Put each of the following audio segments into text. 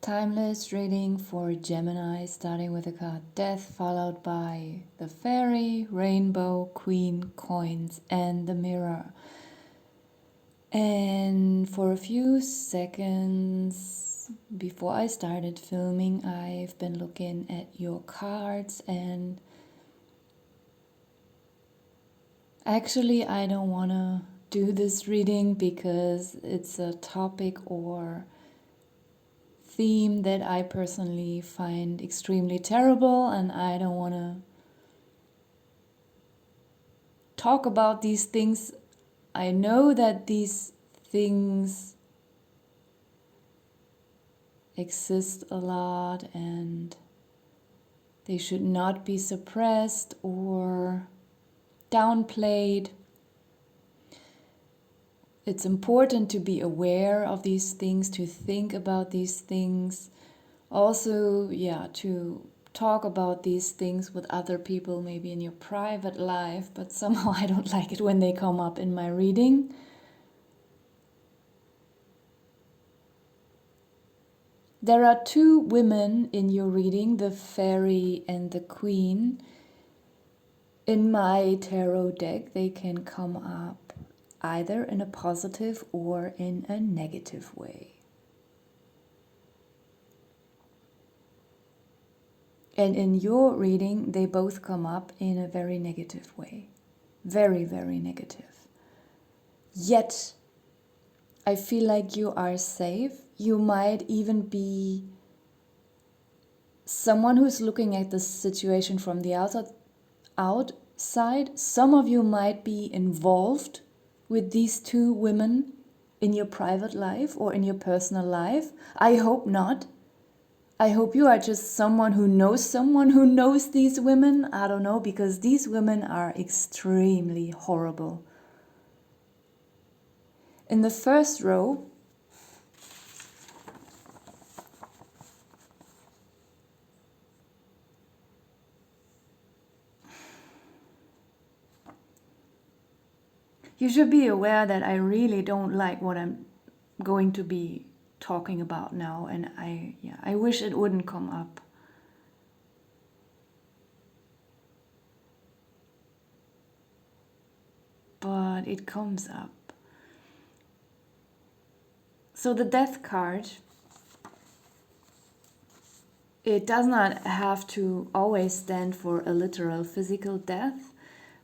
Timeless reading for Gemini, starting with the card Death, followed by the Fairy, Rainbow, Queen, Coins, and the Mirror. And for a few seconds before I started filming, I've been looking at your cards, and actually I don't want to do this reading because it's a topic or theme that I personally find extremely terrible, and I don't want to talk about these things. I know that these things exist a lot and they should not be suppressed or downplayed. It's important to be aware of these things, to think about these things. Also, to talk about these things with other people, maybe in your private life, but somehow I don't like it when they come up in my reading. There are two women in your reading, the Fairy and the Queen. In my tarot deck, they can come up either in a positive or in a negative way. And in your reading, they both come up in a very negative way. Very, very negative. Yet, I feel like you are safe. You might even be someone who's looking at the situation from the outside. Some of you might be involved with these two women in your private life or in your personal life. I hope not. I hope you are just someone who knows these women. I don't know, because these women are extremely horrible. In the first row, you should be aware that I really don't like what I'm going to be talking about now, and I wish it wouldn't come up. But it comes up. So the Death card, it does not have to always stand for a literal physical death,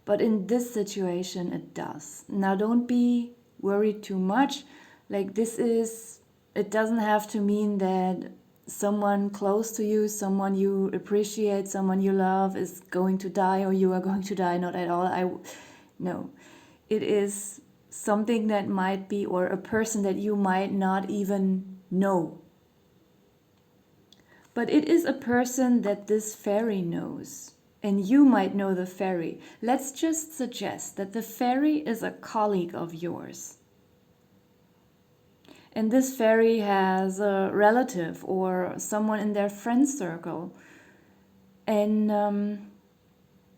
but in this situation it does. Now don't be worried too much. Like it doesn't have to mean that someone close to you, someone you appreciate, someone you love is going to die or you are going to die. Not at all. No. It is something that might be, or a person that you might not even know. But it is a person that this fairy knows. And you might know the fairy. Let's just suggest that the fairy is a colleague of yours. And this fairy has a relative or someone in their friend circle. And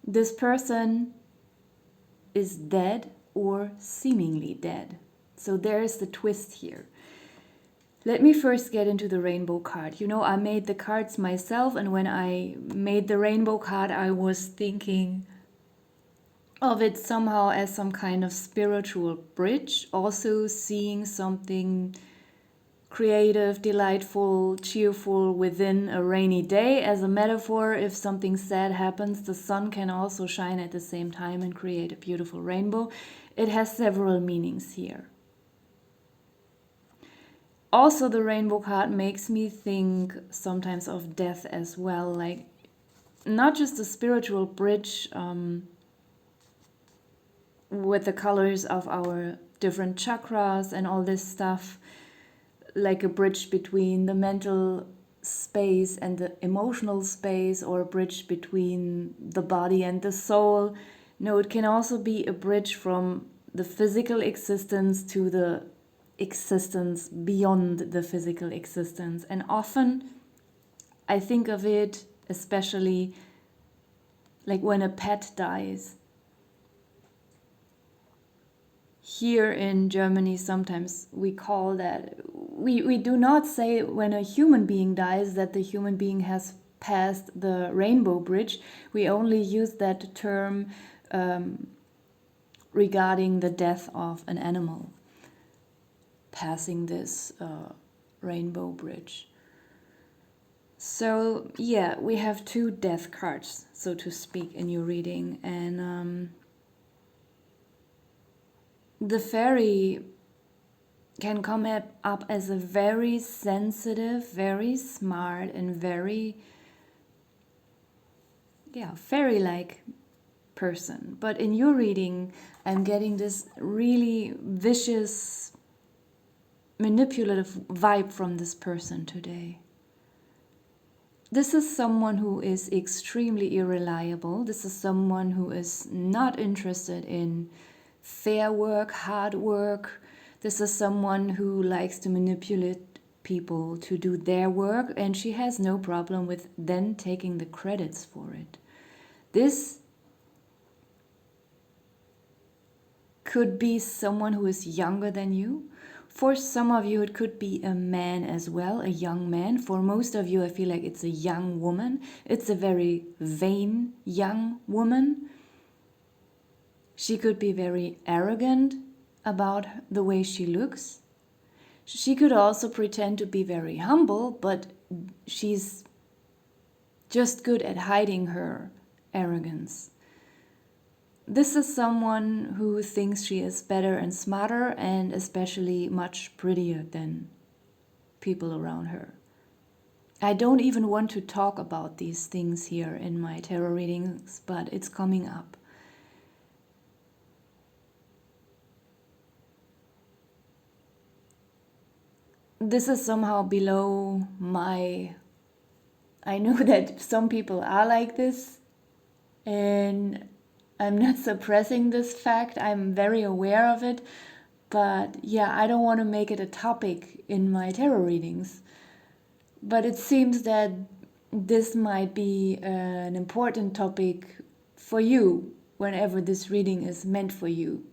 this person is dead or seemingly dead. So there's the twist here. Let me first get into the rainbow card. You know, I made the cards myself, and when I made the rainbow card, I was thinking of it somehow as some kind of spiritual bridge, also seeing something creative, delightful, cheerful within a rainy day. As a metaphor, if something sad happens, the sun can also shine at the same time and create a beautiful rainbow. It has several meanings here. Also, the rainbow card makes me think sometimes of death as well, like not just a spiritual bridge with the colors of our different chakras and all this stuff, like a bridge between the mental space and the emotional space, or a bridge between the body and the soul. No, it can also be a bridge from the physical existence to the existence beyond the physical existence. And often I think of it especially like when a pet dies. Here in Germany, sometimes we call that we do not say when a human being dies that the human being has passed the rainbow bridge. We only use that term regarding the death of an animal passing this rainbow bridge. So yeah, we have two death cards, so to speak, in your reading, and the fairy can come up as a very sensitive, very smart, and very, fairy-like person. But in your reading, I'm getting this really vicious, manipulative vibe from this person today. This is someone who is extremely irreliable. This is someone who is not interested in fair work, hard work. This is someone who likes to manipulate people to do their work, and she has no problem with then taking the credits for it. This could be someone who is younger than you. For some of you, it could be a man as well, a young man. For most of you, I feel like it's a young woman. It's a very vain young woman. She could be very arrogant about the way she looks. She could also pretend to be very humble, but she's just good at hiding her arrogance. This is someone who thinks she is better and smarter, and especially much prettier than people around her. I don't even want to talk about these things here in my tarot readings, but it's coming up. This is somehow below my... I know that some people are like this, and I'm not suppressing this fact. I'm very aware of it. But yeah, I don't want to make it a topic in my tarot readings. But it seems that this might be an important topic for you whenever this reading is meant for you.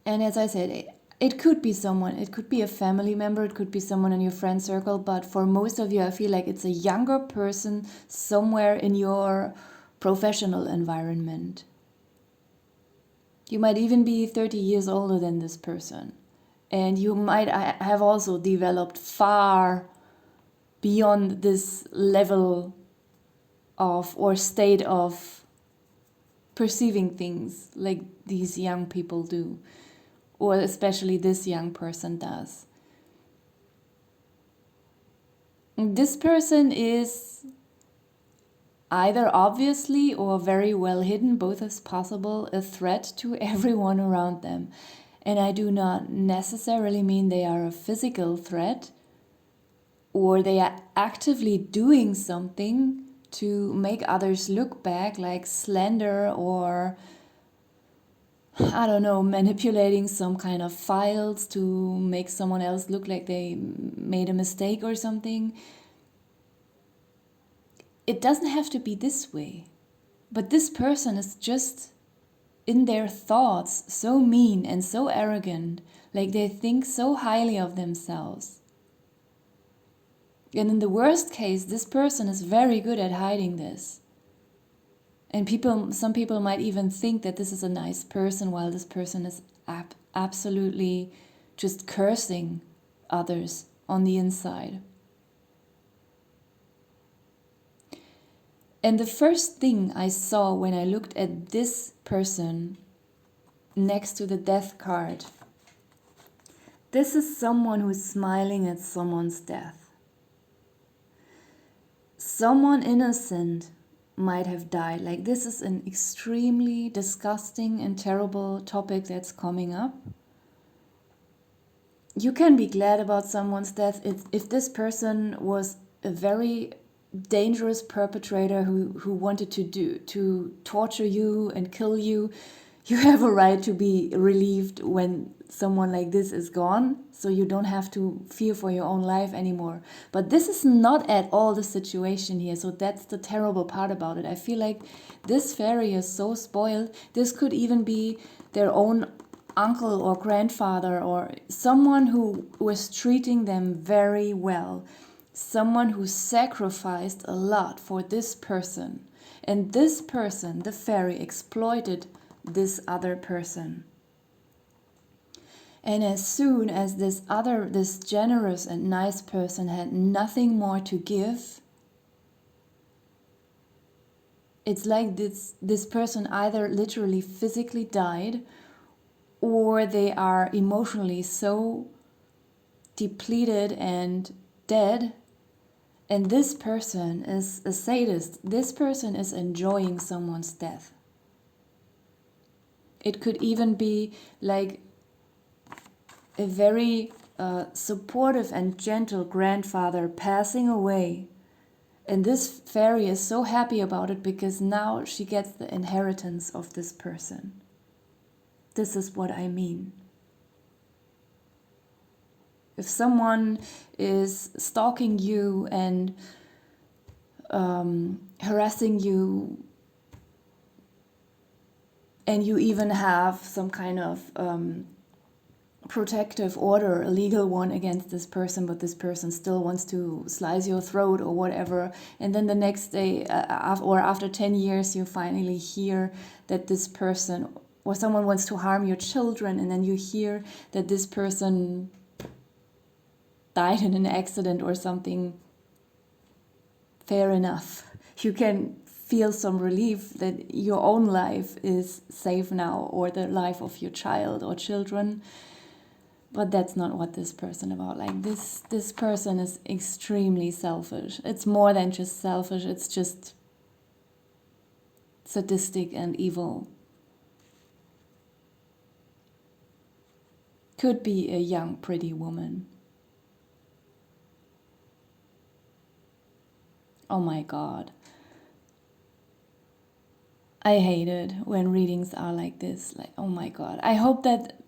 And as I said, it could be someone, it could be a family member, it could be someone in your friend circle, but for most of you, I feel like it's a younger person somewhere in your professional environment. You might even be 30 years older than this person. And you might have also developed far beyond this level of or state of perceiving things like these young people do, or especially this young person does. This person is either obviously or very well hidden, both is possible, a threat to everyone around them. And I do not necessarily mean they are a physical threat, or they are actively doing something to make others look back, like slander or, I don't know, manipulating some kind of files to make someone else look like they made a mistake or something. It doesn't have to be this way. But this person is just in their thoughts so mean and so arrogant, like they think so highly of themselves. And in the worst case, this person is very good at hiding this. And some people might even think that this is a nice person, while this person is absolutely just cursing others on the inside. And the first thing I saw when I looked at this person next to the death card, this is someone who's smiling at someone's death. Someone innocent might have died. Like, this is an extremely disgusting and terrible topic that's coming up. You can be glad about someone's death if this person was a very dangerous perpetrator who wanted to torture you and kill you. You have a right to be relieved when someone like this is gone, so you don't have to fear for your own life anymore. But this is not at all the situation here, so that's the terrible part about it. I feel like this fairy is so spoiled. This could even be their own uncle or grandfather or someone who was treating them very well, someone who sacrificed a lot for this person. And this person, the fairy, exploited this other person. And as soon as this generous and nice person had nothing more to give, it's like this person either literally physically died, or they are emotionally so depleted and dead. And this person is a sadist. This person is enjoying someone's death. It could even be like a very supportive and gentle grandfather passing away. And this fairy is so happy about it because now she gets the inheritance of this person. This is what I mean. If someone is stalking you and harassing you, and you even have some kind of protective order, a legal one against this person, but this person still wants to slice your throat or whatever, and then the next day or after 10 years you finally hear that this person or someone wants to harm your children, and then you hear that this person died in an accident or something, fair enough. You can feel some relief that your own life is safe now, or the life of your child or children. But that's not what this person is about. Like this person is extremely selfish. It's more than just selfish, it's just sadistic and evil. Could be a young, pretty woman. Oh my God. I hate it when readings are like this. Like, oh my God. I hope that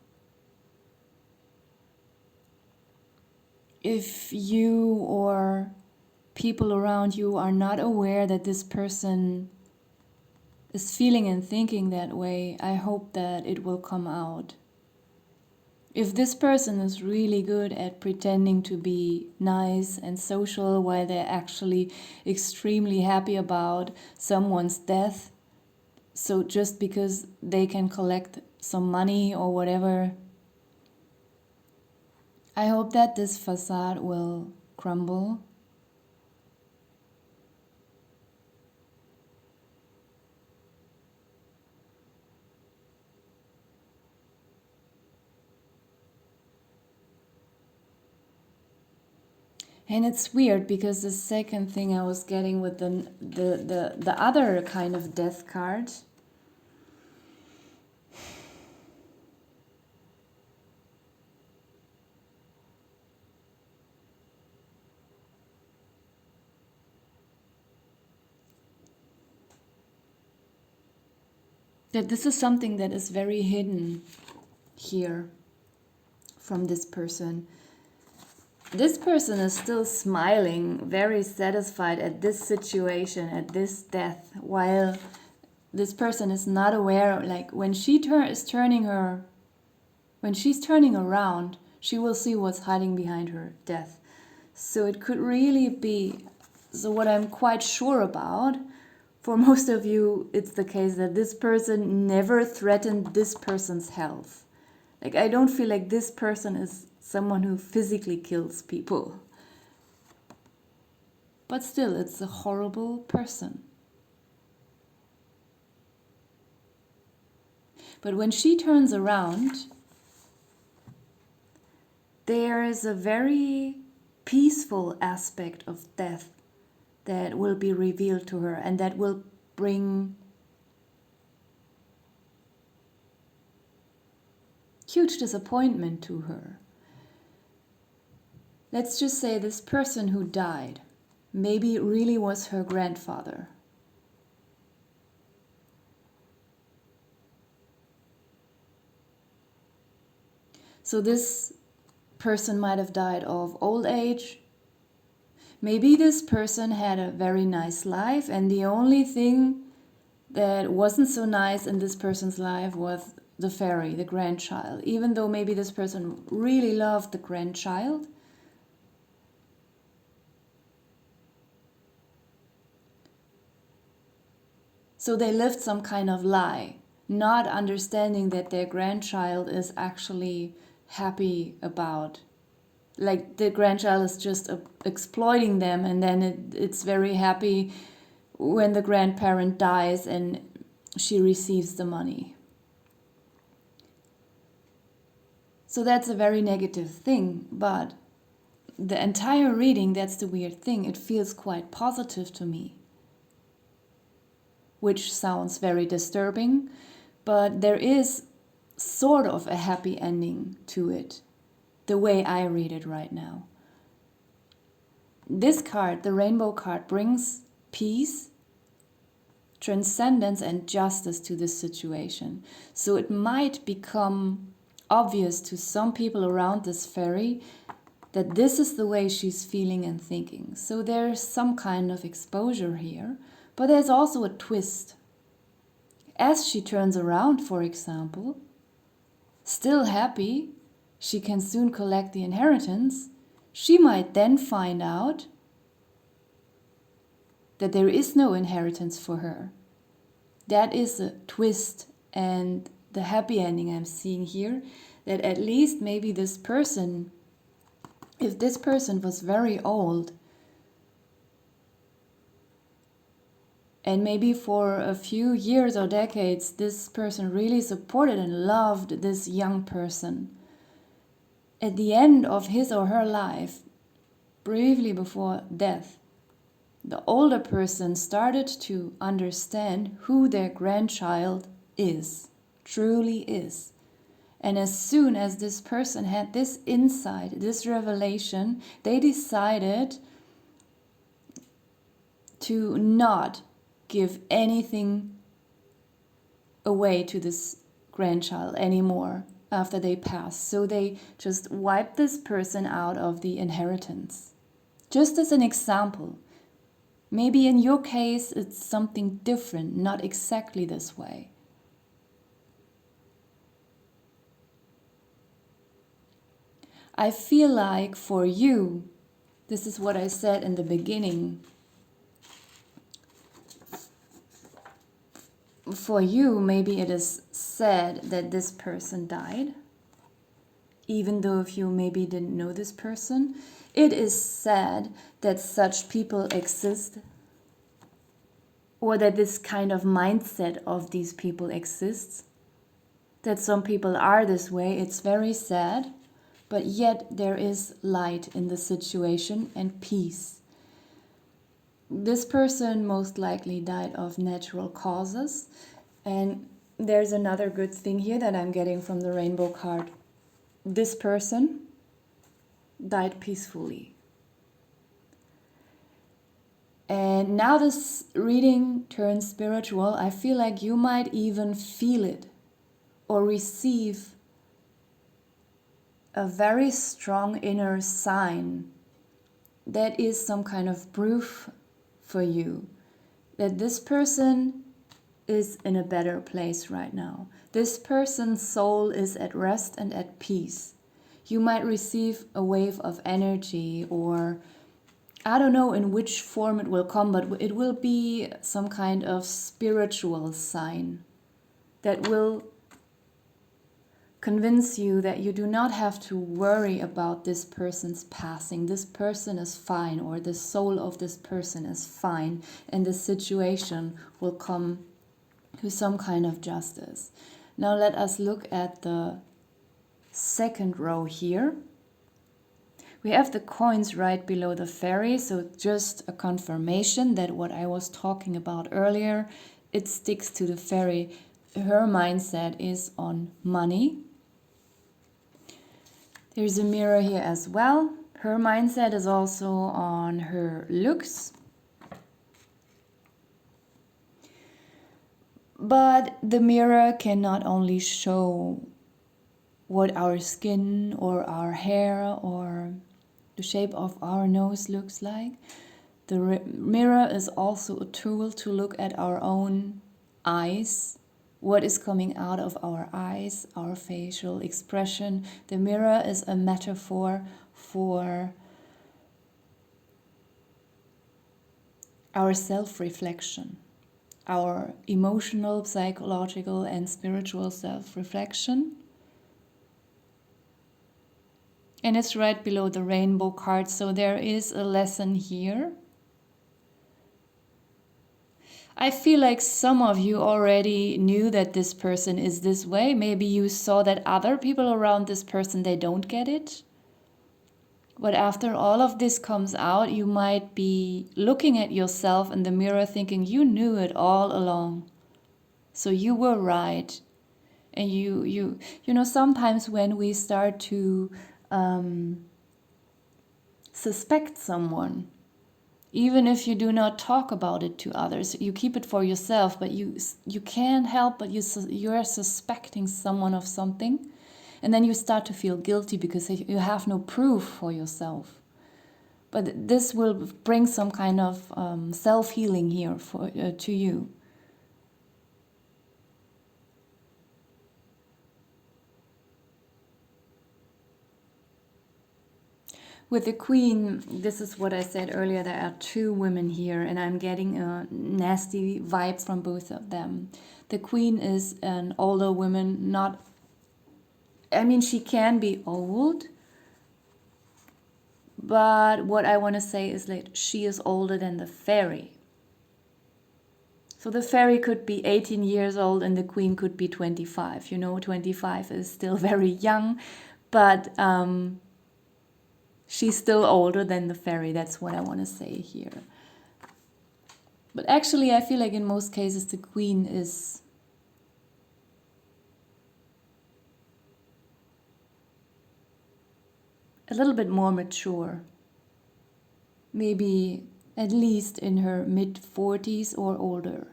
if you or people around you are not aware that this person is feeling and thinking that way, I hope that it will come out. If this person is really good at pretending to be nice and social while they're actually extremely happy about someone's death, so just because they can collect some money or whatever, I hope that this facade will crumble. And it's weird because the second thing I was getting with the other kind of death card, that this is something that is very hidden here from this person. This person is still smiling, very satisfied at this situation, at this death, while this person is not aware, like when she is turning when she's turning around, she will see what's hiding behind her death. So it could really be, so what I'm quite sure about, for most of you, it's the case that this person never threatened this person's health. Like, I don't feel like this person is someone who physically kills people. But still, it's a horrible person. But when she turns around, there is a very peaceful aspect of death that will be revealed to her, and that will bring huge disappointment to her. Let's just say this person who died maybe really was her grandfather. So this person might have died of old age. Maybe this person had a very nice life, and the only thing that wasn't so nice in this person's life was the fairy, the grandchild, even though maybe this person really loved the grandchild. So they lived some kind of lie, not understanding that their grandchild is actually happy about, like the grandchild is just exploiting them, and then it's very happy when the grandparent dies and she receives the money. So that's a very negative thing, but the entire reading, that's the weird thing, it feels quite positive to me, which sounds very disturbing, but there is sort of a happy ending to it, the way I read it right now. This card, the rainbow card, brings peace, transcendence and justice to this situation. So it might become obvious to some people around this fairy that this is the way she's feeling and thinking. So there's some kind of exposure here, but there's also a twist. As she turns around, for example, still happy, she can soon collect the inheritance, she might then find out that there is no inheritance for her. That is a twist, and the happy ending I'm seeing here, that at least maybe this person, if this person was very old, and maybe for a few years or decades this person really supported and loved this young person, at the end of his or her life, briefly before death, the older person started to understand who their grandchild is, truly is. And as soon as this person had this insight, this revelation, they decided to not give anything away to this grandchild anymore after they pass. So they just wiped this person out of the inheritance. Just as an example. Maybe in your case it's something different, not exactly this way. I feel like for you, this is what I said in the beginning, for you maybe it is sad that this person died, even though if you maybe didn't know this person. It is sad that such people exist, or that this kind of mindset of these people exists, that some people are this way. It's very sad, but yet there is light in the situation and peace. This person most likely died of natural causes, and there's another good thing here that I'm getting from the rainbow card. This person died peacefully. And now this reading turns spiritual. I feel like you might even feel it or receive a very strong inner sign that is some kind of proof for you that this person is in a better place right now. This person's soul is at rest and at peace. You might receive a wave of energy, or I don't know in which form it will come, but it will be some kind of spiritual sign that will convince you that you do not have to worry about this person's passing. This person is fine, or the soul of this person is fine, and the situation will come to some kind of justice. Now let us look at the second row here. We have the coins right below the fairy, so just a confirmation that what I was talking about earlier, it sticks to the fairy. Her mindset is on money. There's a mirror here as well. Her mindset is also on her looks. But the mirror can not only show what our skin or our hair or the shape of our nose looks like. The mirror is also a tool to look at our own eyes, what is coming out of our eyes, our facial expression. The mirror is a metaphor for our self-reflection, our emotional, psychological, and spiritual self-reflection. And it's right below the rainbow card, so there is a lesson here. I feel like some of you already knew that this person is this way. Maybe you saw that other people around this person, they don't get it. But after all of this comes out, you might be looking at yourself in the mirror thinking you knew it all along. So you were right. And you know, sometimes when we start to suspect someone, even if you do not talk about it to others, you keep it for yourself, but you can't help but you're suspecting someone of something, and then you start to feel guilty because you have no proof for yourself. But this will bring some kind of self-healing here to you. With the Queen, this is what I said earlier, there are two women here, and I'm getting a nasty vibe from both of them. The Queen is an older woman, she can be old, but what I want to say is that she is older than the fairy. So the fairy could be 18 years old and the Queen could be 25. 25 is still very young, but she's still older than the fairy. That's what I want to say here. But actually, I feel like in most cases, the Queen is a little bit more mature. Maybe at least in her mid-40s or older.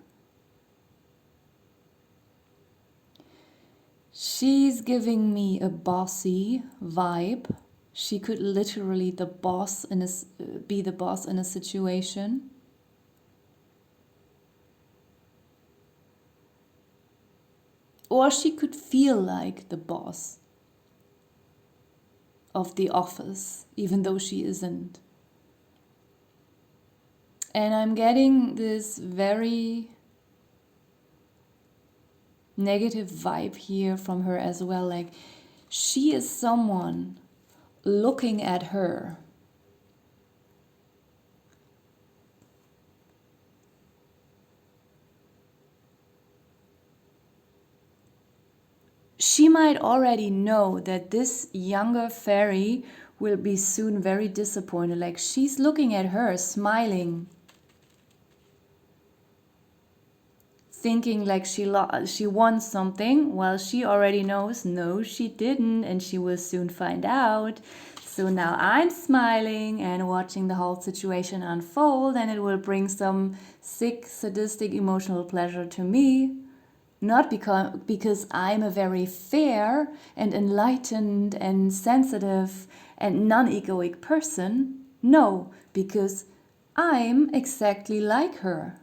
She's giving me a bossy vibe. She could literally be the boss in a situation. Or she could feel like the boss of the office, even though she isn't. And I'm getting this very negative vibe here from her as well. Like, she is someone looking at her. She might already know that this younger fairy will be soon very disappointed. Like, she's looking at her, smiling, thinking like she won something, while she already knows, no, she didn't, and she will soon find out. So now I'm smiling and watching the whole situation unfold, and it will bring some sick, sadistic, emotional pleasure to me. Not because I'm a very fair and enlightened and sensitive and non-egoic person. No, because I'm exactly like her.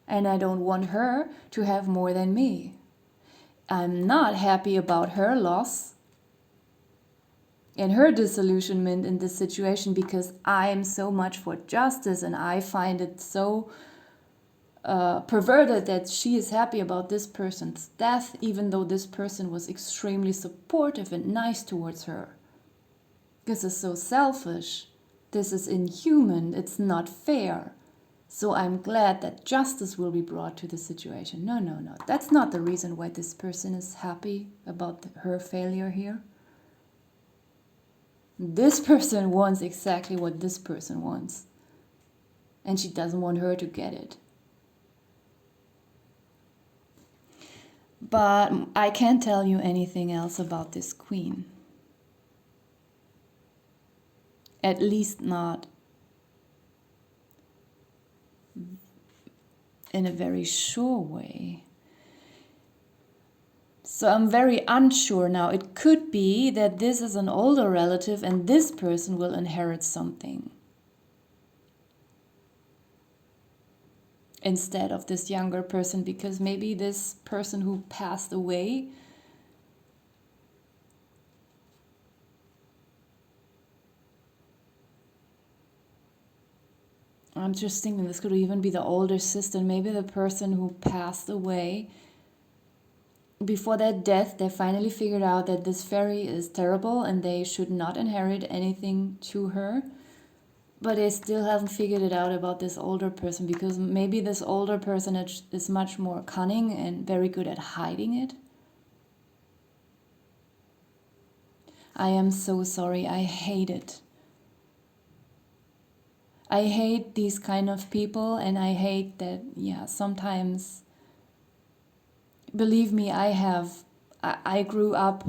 And I don't want her to have more than me. I'm not happy about her loss and her disillusionment in this situation because I am so much for justice, and I find it so perverted that she is happy about this person's death, even though this person was extremely supportive and nice towards her. This is so selfish. This is inhuman. It's not fair. So I'm glad that justice will be brought to the situation. No. That's not the reason why this person is happy about her failure here. This person wants exactly what this person wants. And she doesn't want her to get it. But I can't tell you anything else about this Queen. At least not in a very sure way. So I'm very unsure now. It could be that this is an older relative and this person will inherit something. instead of this younger person, because maybe this person who passed away I'm just thinking this could even be the older sister, maybe the person who passed away. Before their death, they finally figured out that this fairy is terrible and they should not inherit anything to her. But they still haven't figured it out about this older person, because maybe this older person is much more cunning and very good at hiding it. I am so sorry. I hate it. I hate these kind of people, and I hate that, sometimes, believe me, I grew up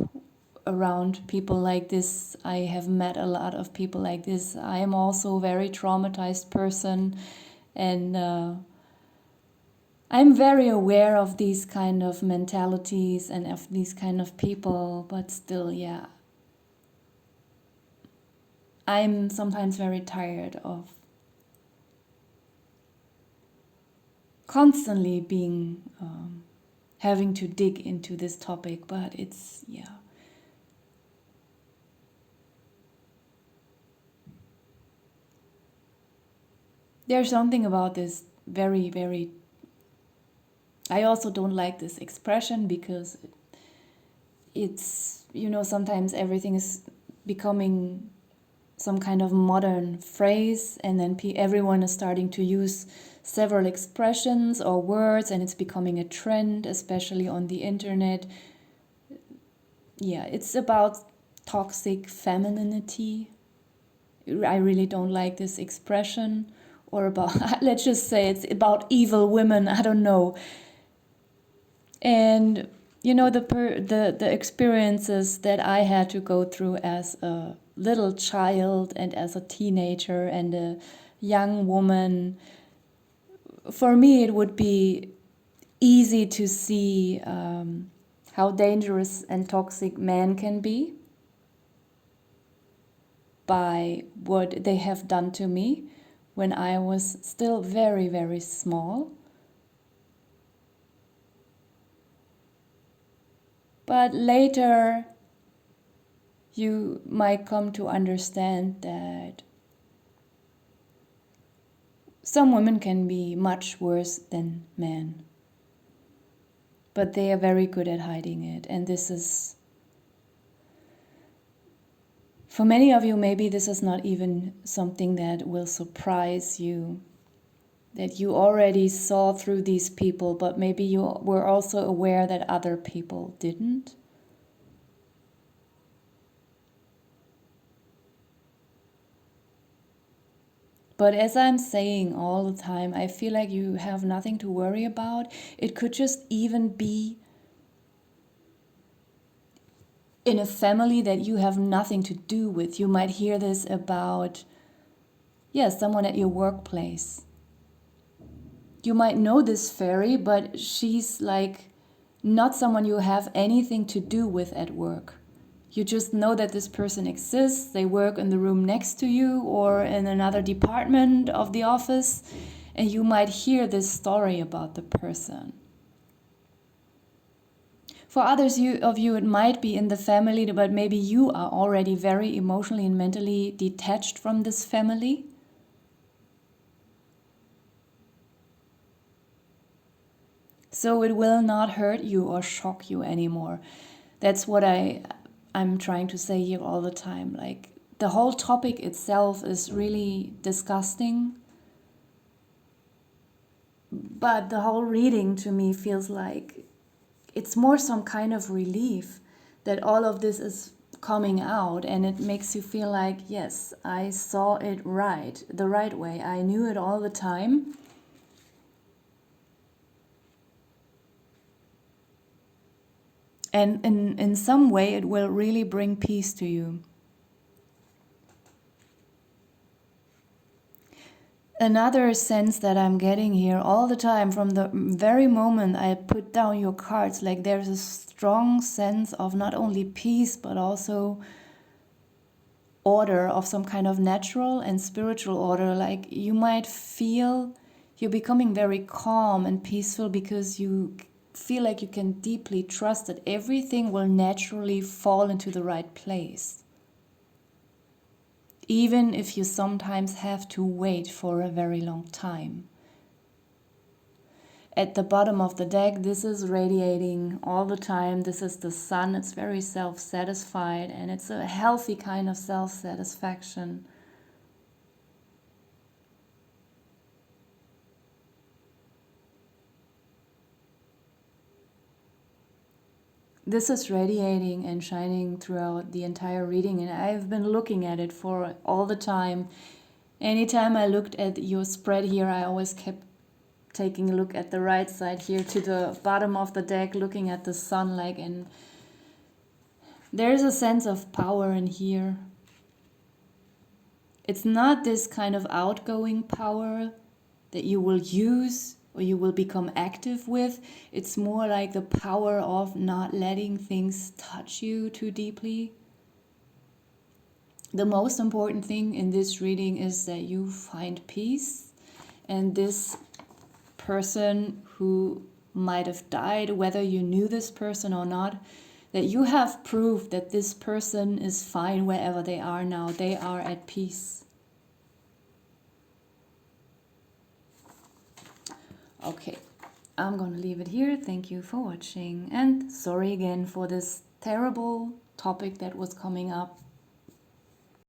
around people like this. I have met a lot of people like this. I am also a very traumatized person, and I'm very aware of these kind of mentalities and of these kind of people, but still, I'm sometimes very tired of constantly being having to dig into this topic, but it's there's something about this very, very. I also don't like this expression, because it's, sometimes everything is becoming some kind of modern phrase, and then everyone is starting to use several expressions or words, and it's becoming a trend, especially on the internet. It's about toxic femininity. I really don't like this expression. Or about, let's just say it's about evil women, I don't know. And the experiences that I had to go through as a little child and as a teenager and a young woman, for me it would be easy to see how dangerous and toxic men can be by what they have done to me when I was still very, very small. But later, you might come to understand that some women can be much worse than men. But they are very good at hiding it. And this is, for many of you, maybe this is not even something that will surprise you, that you already saw through these people, but maybe you were also aware that other people didn't. But as I'm saying all the time, I feel like you have nothing to worry about. It could just even be in a family that you have nothing to do with. You might hear this about, someone at your workplace. You might know this fairy, but she's like not someone you have anything to do with at work. You just know that this person exists. They work in the room next to you or in another department of the office, and you might hear this story about the person. For others of you, it might be in the family, but maybe you are already very emotionally and mentally detached from this family. So it will not hurt you or shock you anymore. That's what I'm trying to say here all the time. Like, the whole topic itself is really disgusting. But the whole reading to me feels like it's more some kind of relief that all of this is coming out, and it makes you feel like, yes, I saw it right, the right way. I knew it all the time. And in some way, it will really bring peace to you. Another sense that I'm getting here all the time, from the very moment I put down your cards, like there's a strong sense of not only peace, but also order, of some kind of natural and spiritual order. Like, you might feel You're becoming very calm and peaceful because you feel like you can deeply trust that everything will naturally fall into the right place. Even if you sometimes have to wait for a very long time. At the bottom of the deck, this is radiating all the time. This is the sun. It's very self-satisfied, and it's a healthy kind of self-satisfaction. This is radiating and shining throughout the entire reading, and I've been looking at it for all the time. Anytime I looked at your spread here, I always kept taking a look at the right side here to the bottom of the deck, looking at the sun, like, and there's a sense of power in here. It's not this kind of outgoing power that you will use or you will become active with. It's more like the power of not letting things touch you too deeply. The most important thing in this reading is that you find peace, and this person who might have died, whether you knew this person or not, that you have proof that this person is fine wherever they are now. They are at peace. Okay, I'm gonna leave it here. Thank you for watching, and sorry again for this terrible topic that was coming up.